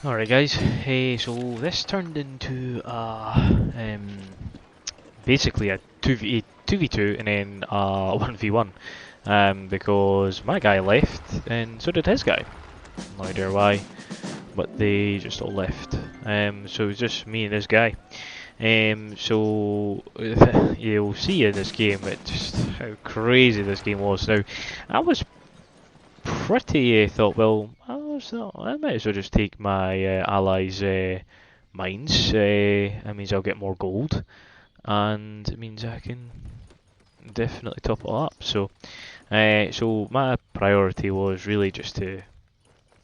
Alright guys, hey, so this turned into basically a 2v2 and then 1v1 because my guy left and so did his guy. No idea why, but they just all left. So it was just me and this guy. So you'll see in this game just how crazy this game was. Now, I was pretty thought, well, I might as well just take my allies' mines. That means I'll get more gold, and it means I can definitely top it up. So my priority was really just to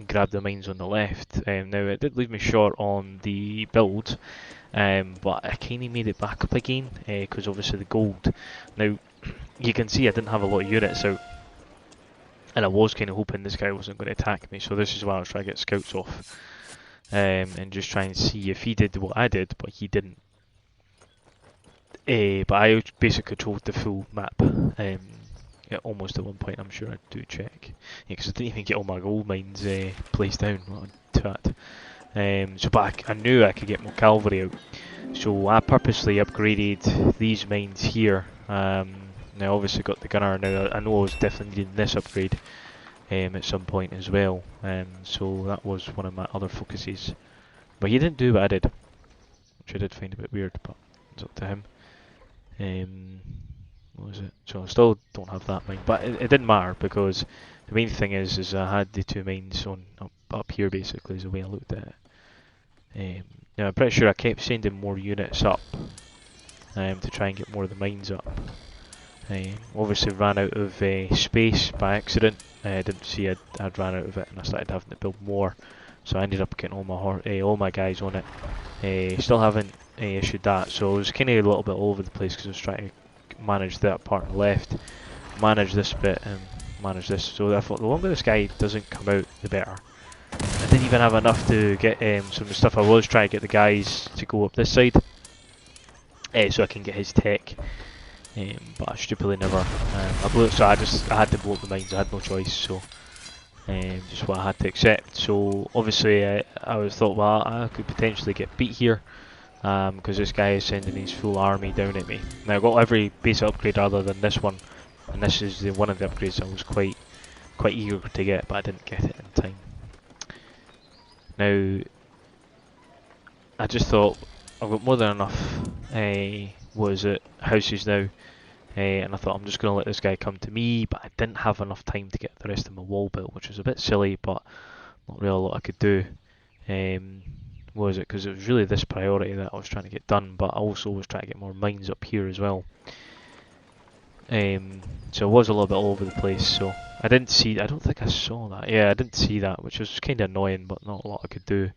grab the mines on the left. Now it did leave me short on the build, but I kind of made it back up again because obviously the gold. Now you can see I didn't have a lot of units out. And I was kind of hoping this guy wasn't going to attack me, so this is why I was trying to get scouts off. And just try and see if he did what I did, but he didn't. But I basically controlled the full map. Yeah, almost at one point, I'm sure I do check. Yeah, because I didn't even get all my gold mines placed down. What a twat. But I knew I could get more cavalry out. So I purposely upgraded these mines here. Now obviously got the gunner. Now I know I was definitely needing this upgrade at some point as well. So that was one of my other focuses. But he didn't do what I did, which I did find a bit weird, but it's up to him. What was it? So I still don't have that mine, but it didn't matter because the main thing is I had the two mines on up here basically is the way I looked at it. Now I'm pretty sure I kept sending more units up to try and get more of the mines up. Obviously ran out of space by accident. I didn't see I'd ran out of it and I started having to build more. So I ended up getting all my guys on it. Still haven't issued that, so it was kind of a little bit all over the place because I was trying to manage that part on the left, manage this bit, and manage this. So I thought the longer this guy doesn't come out, the better. I didn't even have enough to get some of the stuff I was trying to get the guys to go up this side, so I can get his tech. But I stupidly never. I blew it, so I had to blow up the mines. I had no choice, so just what I had to accept. So obviously I thought, well, I could potentially get beat here because this guy is sending his full army down at me. Now I got every basic upgrade other than this one, and this is one of the upgrades I was quite eager to get, but I didn't get it in time. Now I just thought I've got more than enough. Houses now. And I thought I'm just going to let this guy come to me, but I didn't have enough time to get the rest of my wall built, which was a bit silly, but not really a lot I could do. Because it was really this priority that I was trying to get done, but I also was trying to get more mines up here as well. So it was a little bit all over the place, so I don't think I saw that. Yeah, I didn't see that, which was kind of annoying, but not a lot I could do.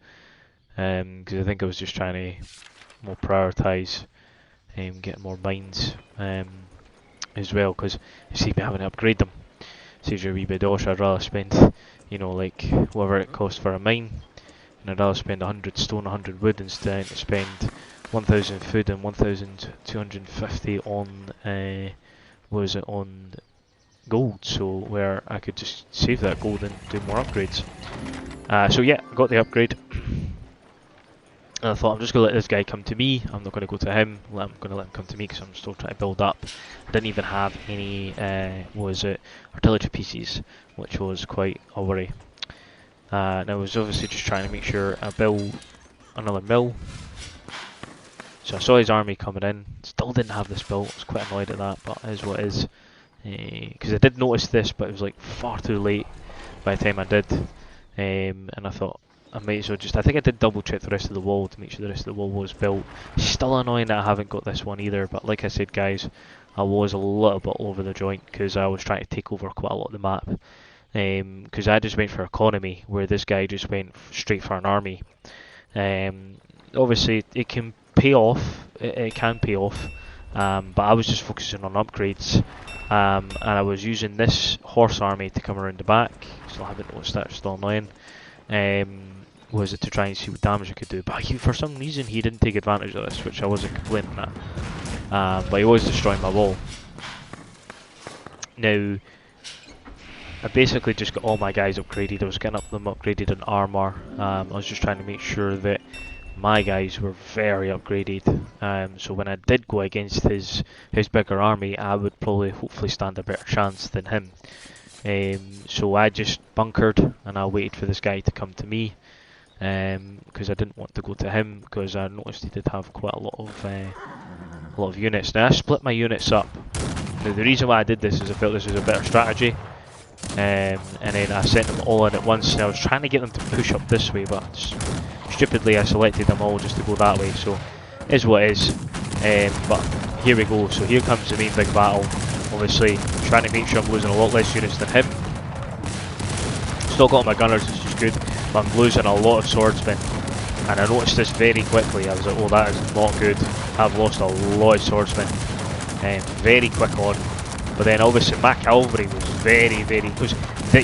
Because I think I was just trying to more prioritise getting more mines. As well, because you see me having to upgrade them. Saves you a wee bit dosh. I'd rather spend, like whatever it costs for a mine, and I'd rather spend 100 stone, 100 wood instead to spend 1,000 food and 1,250 on on gold. So where I could just save that gold and do more upgrades. So yeah, I got the upgrade. And I thought I'm just going to let this guy come to me. I'm not going to go to him. I'm going to let him come to me because I'm still trying to build up. I didn't even have any artillery pieces, which was quite a worry. And I was obviously just trying to make sure I build another mill. So I saw his army coming in. Still didn't have this built. I was quite annoyed at that, but it is what it is. Because I did notice this, but it was like far too late by the time I did. And I thought, I might as well I think I did double check the rest of the wall to make sure the rest of the wall was built. Still annoying that I haven't got this one either, but like I said guys, I was a little bit over the joint because I was trying to take over quite a lot of the map. Because I just went for economy, where this guy just went straight for an army. Obviously it can pay off, it can pay off, but I was just focusing on upgrades. And I was using this horse army to come around the back. Still haven't noticed that, still annoying. Was it to try and see what damage I could do, but for some reason he didn't take advantage of this, which I wasn't complaining at. But he was destroying my wall. Now, I basically just got all my guys upgraded. I was getting them upgraded in armor. I was just trying to make sure that my guys were very upgraded. So when I did go against his bigger army, I would probably hopefully stand a better chance than him. So I just bunkered and I waited for this guy to come to me, because I didn't want to go to him, because I noticed he did have quite a lot of units. Now I split my units up. Now the reason why I did this is I felt this was a better strategy. And then I sent them all in at once, and I was trying to get them to push up this way, but stupidly I selected them all just to go that way, so it is what it is. But here we go, so here comes the main big battle. Obviously trying to make sure I'm losing a lot less units than him. Still got my gunners, which is good, but I'm losing a lot of swordsmen, and I noticed this very quickly. I was like, oh, that is not good. I've lost a lot of swordsmen, very quick on. But then obviously my cavalry was very,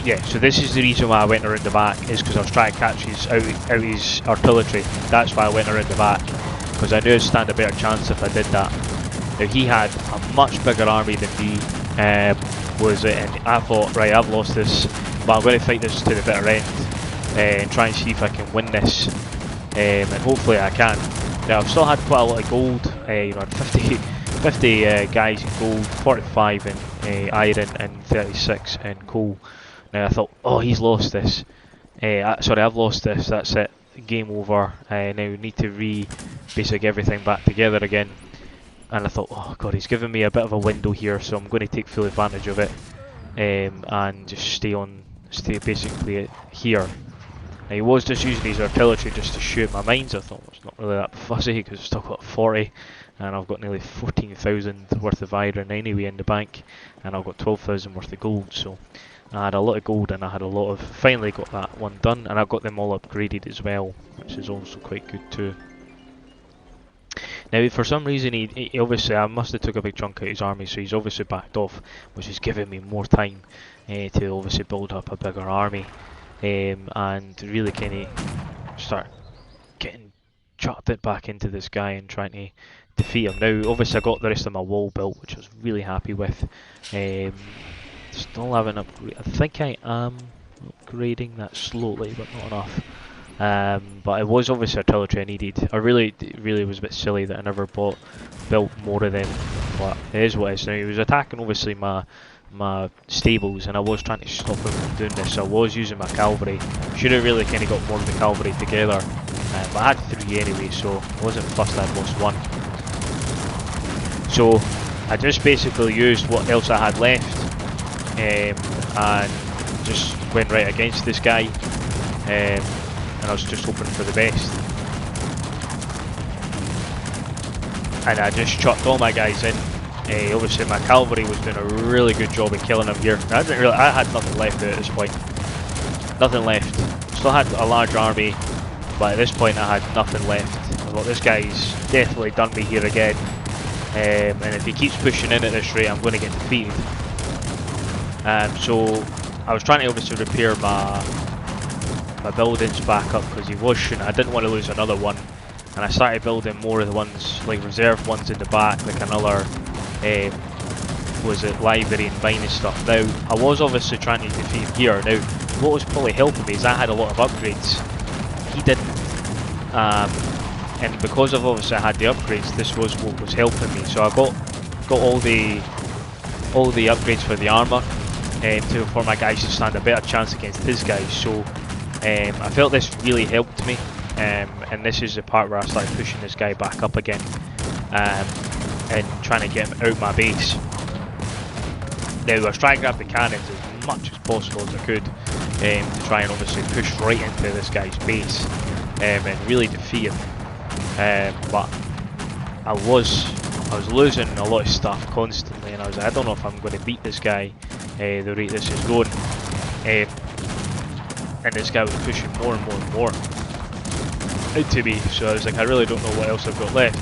yeah, so this is the reason why I went around the back, is because I was trying to catch his out his artillery. That's why I went around the back, because I knew I'd stand a better chance if I did that. Now he had a much bigger army than me, and I thought, right, I've lost this, but I'm going to fight this to the bitter end, and try and see if I can win this, and hopefully I can. Now I've still had quite a lot of gold, you know, 50 guys in gold, 45 in iron, and 36 in coal. Now I thought, oh, he's lost this. Sorry, I've lost this. That's it. Game over. Now we need to basically everything back together again. And I thought, oh god, he's giving me a bit of a window here, so I'm going to take full advantage of it, and just stay basically here. Now he was just using his artillery just to shoot my mines. I thought it was not really that fussy, because I've still got 40, and I've got nearly 14,000 worth of iron anyway in the bank, and I've got 12,000 worth of gold. So I had a lot of gold, and I had a lot of. Finally got that one done, and I got them all upgraded as well, which is also quite good too. Now, for some reason, he obviously, I must have took a big chunk out of his army, so he's obviously backed off, which is giving me more time to obviously build up a bigger army, and really kind of start getting chucked it back into this guy and trying to defeat him. Now, obviously, I got the rest of my wall built, which I was really happy with. Still haven't upgraded. I think I am upgrading that slowly, but not enough. But it was obviously artillery I needed. I really was a bit silly that I never built more of them, but it is what it is. Now he was attacking obviously my stables, and I was trying to stop him from doing this, so I was using my cavalry. Should have really kind of got more of the cavalry together, but I had 3 anyway, so I wasn't fussed I'd lost 1. So I just basically used what else I had left, and just went right against this guy. And I was just hoping for the best, and I just chucked all my guys in. Obviously my cavalry was doing a really good job of killing him here. I had nothing left at this point, nothing left. Still had a large army, but at this point I had nothing left. I thought, this guy's definitely done me here again, and if he keeps pushing in at this rate, I'm going to get defeated. So I was trying to obviously repair my buildings back up, because he was shooting. I didn't want to lose another one, and I started building more of the ones, like reserved ones in the back, like another was it library and mining stuff. Now I was obviously trying to defeat him here. Now what was probably helping me is I had a lot of upgrades, he didn't, and because of obviously I had the upgrades, this was what was helping me. So I got all the upgrades for the armor, for my guys to stand a better chance against his guys. So I felt this really helped me, and this is the part where I started pushing this guy back up again, and trying to get him out my base. Now I was trying to grab the cannons as much as possible as I could, to try and obviously push right into this guy's base, and really defeat him. But I was losing a lot of stuff constantly, and I was like, I don't know if I'm going to beat this guy the rate this is going. And this guy was pushing more and more and more out to me, so I was like, I really don't know what else I've got left.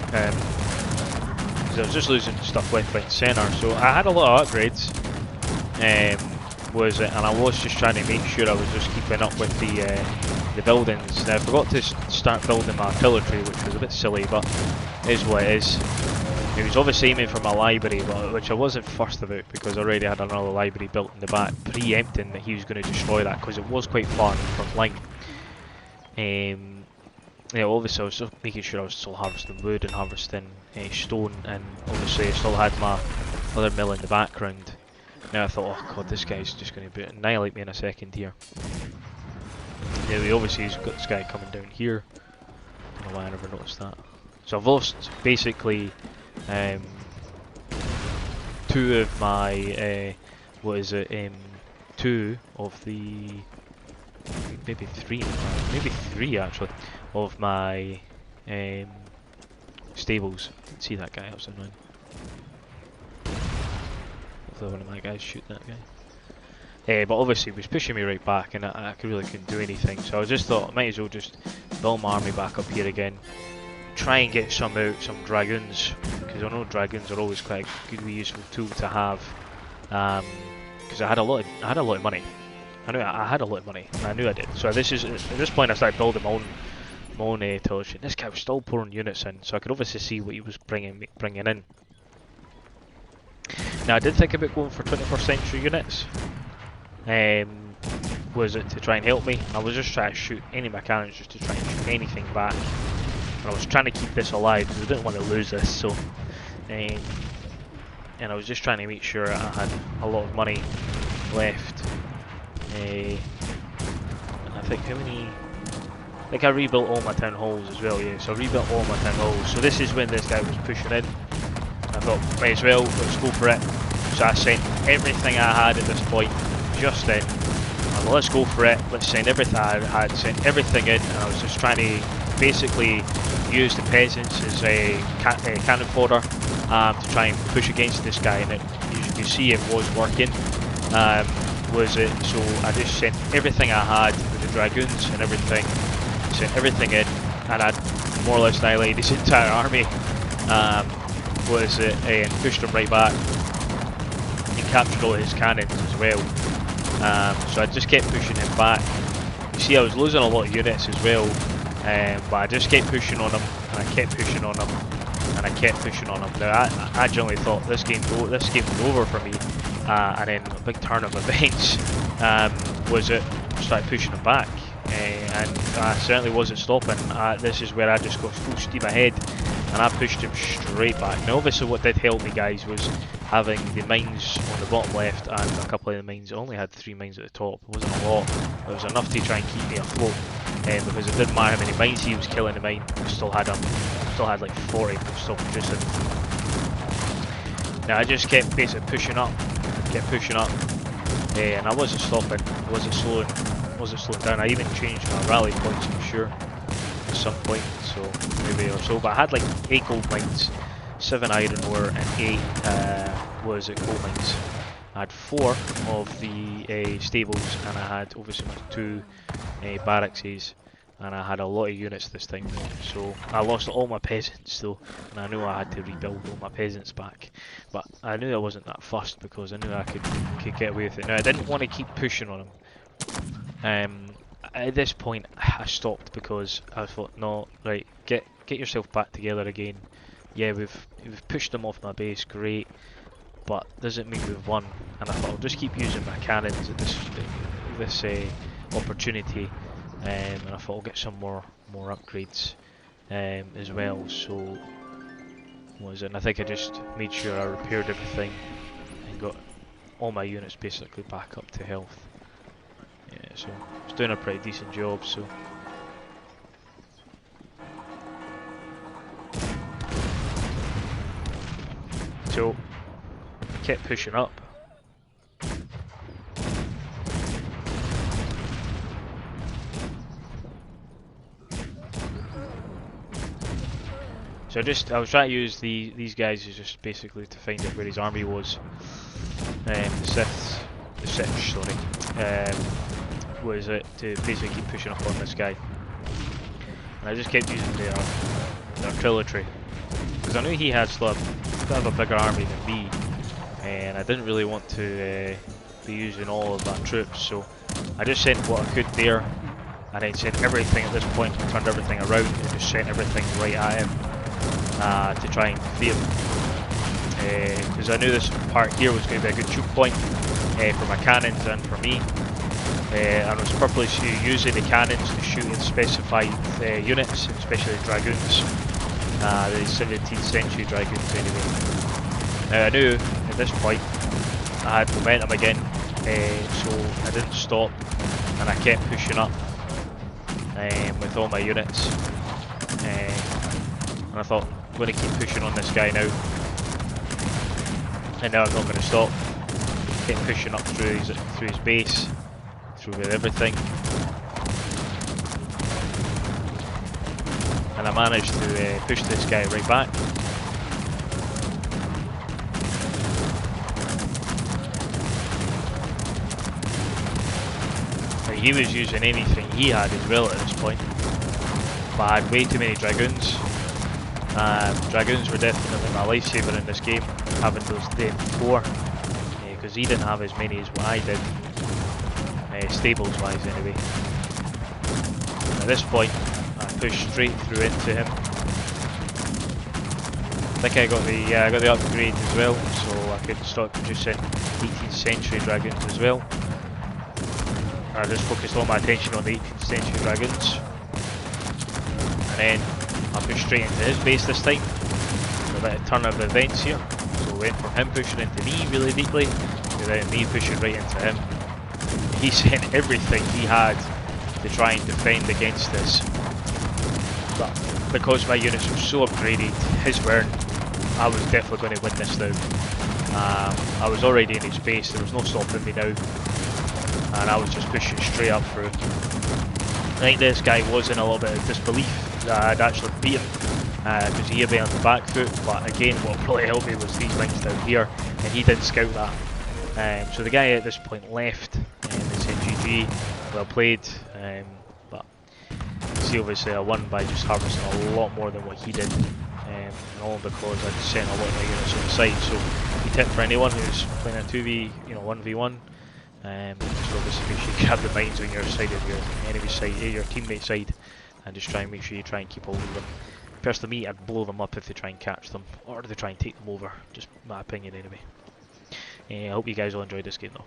Because I was just losing stuff left, right and centre, so I had a lot of upgrades, and I was just trying to make sure I was just keeping up with the buildings. Now I forgot to start building my artillery, which was a bit silly, but it is what it is. He was obviously aiming for my library, which I wasn't fussed about because I already had another library built in the back, preempting that he was going to destroy that because it was quite far in the front line. Yeah, obviously I was just making sure I was still harvesting wood and harvesting stone, and obviously I still had my other mill in the background. Now I thought, oh god, this guy's just going to annihilate me in a second here. Yeah, we obviously he's got this guy coming down here. Don't know why I never noticed that. So I've lost basically 2 of my what is it? 2 of the maybe 3, maybe 3 actually of my stables. Didn't see that guy. That was annoying. Hopefully one of my guys shoot that guy. But obviously he was pushing me right back, and I really couldn't do anything. So I just thought I might as well just build my army back up here again. Try and get some dragoons, because I know dragoons are always quite a good, useful tool to have. Because I had a lot of money. I had a lot of money, and I knew I did. So at this point I started building my own intelligence. This guy was still pouring units in, so I could obviously see what he was bringing in. Now I did think about going for 21st century units. Was it to try and help me? I was just trying to shoot any of my cannons just to try and shoot anything back. And I was trying to keep this alive because I didn't want to lose this. So, and I was just trying to make sure I had a lot of money left. And I think how many? I think I rebuilt all my town halls as well. Yeah, so I rebuilt all my town halls. So this is when this guy was pushing in. I thought, might as well, let's go for it. So I sent everything I had at this point just in. Well, let's go for it. Let's send everything I had, sent everything in, and I was just trying to basically use the peasants as a cannon fodder to try and push against this guy. And as you can see, it was working. So I just sent everything I had with the dragoons and everything, sent everything in, and I more or less annihilated his entire army. And pushed him right back and captured all his cannons as well. So I just kept pushing him back. You see, I was losing a lot of units as well, but I just kept pushing on him, and I kept pushing on him, and I kept pushing on him. Now I generally thought this game was over for me, and then a big turn of events started pushing him back, and I certainly wasn't stopping. This is where I just got full steam ahead, and I pushed him straight back. Now obviously what did help me, guys, was having the mines on the bottom left and a couple of the mines. I only had 3 mines at the top. It wasn't a lot. It was enough to try and keep me afloat, because it didn't matter how many mines he was killing. The mine still had like 40 still producing. Now I just kept basically pushing up, and I wasn't stopping. I wasn't slowing down. I even changed my rally points, I'm sure, at some point. So maybe or so. But I had like 8 gold mines, 7 iron ore, and 8 coal mines. I had 4 of the stables, and I had obviously my 2 barracks, and I had a lot of units this time. So I lost all my peasants though, and I knew I had to rebuild all my peasants back. But I knew I wasn't that fussed because I knew I could get away with it. Now I didn't want to keep pushing on him. At this point I stopped because I thought, no, right, get yourself back together again. Yeah, we've pushed them off my base, great, but doesn't mean we've won. And I thought I'll just keep using my cannons at this opportunity, and I thought I'll get some more upgrades as well. So and I think I just made sure I repaired everything and got all my units basically back up to health. Yeah, so I was doing a pretty decent job. So I kept pushing up. So I was trying to use these guys as just basically to find out where his army was. The Sith, sorry. Was it to basically keep pushing up on this guy. And I just kept using their artillery. Because I knew he had still a bigger army than me, and I didn't really want to be using all of that troops, so I just sent what I could there, and then sent everything at this point, turned everything around and just sent everything right at him to try and defeat him. because I knew this part here was going to be a good choke point for my cannons and for me. And I was purposely using the cannons to shoot in specified units, especially dragoons, the 17th century dragoons anyway. Now I knew at this point I had momentum again, so I didn't stop and I kept pushing up with all my units. And I thought, I'm going to keep pushing on this guy now. And now I'm not going to stop. Kept pushing up through his base, through everything. And I managed to push this guy right back. Now he was using anything he had as well at this point. But I had way too many dragoons. Dragoons were definitely my lifesaver in this game, having those then 4, because he didn't have as many as what I did, stables wise anyway. And at this point, I pushed straight through into him. I think I got the upgrade as well, so I could start producing 18th century dragons as well. I just focused all my attention on the 18th century dragons. And then I pushed straight into his base this time. So a bit of turn of events here. So we went from him pushing into me really deeply, to then me pushing right into him. He sent everything he had to try and defend against this. But because my units were so upgraded, his weren't, I was definitely going to win this now. I was already in his base, there was no stopping me now. And I was just pushing straight up through. I think this guy was in a little bit of disbelief that I'd actually beat him, because he had been on the back foot, but again what really helped me was these mines down here, and he didn't scout that. So the guy at this point left, and they said GG, well played, but see obviously I won by just harvesting a lot more than what he did, and all because I'd sent a lot of my units on the side. So the tip for anyone who's playing a 2v, 1v1, so obviously make sure you grab the mines on your side of your enemy side, your teammate side, and just try and make sure you try and keep hold of them. Personally, me, I'd blow them up if they try and catch them, or they try and take them over. Just my opinion anyway. I hope you guys all enjoyed this game though.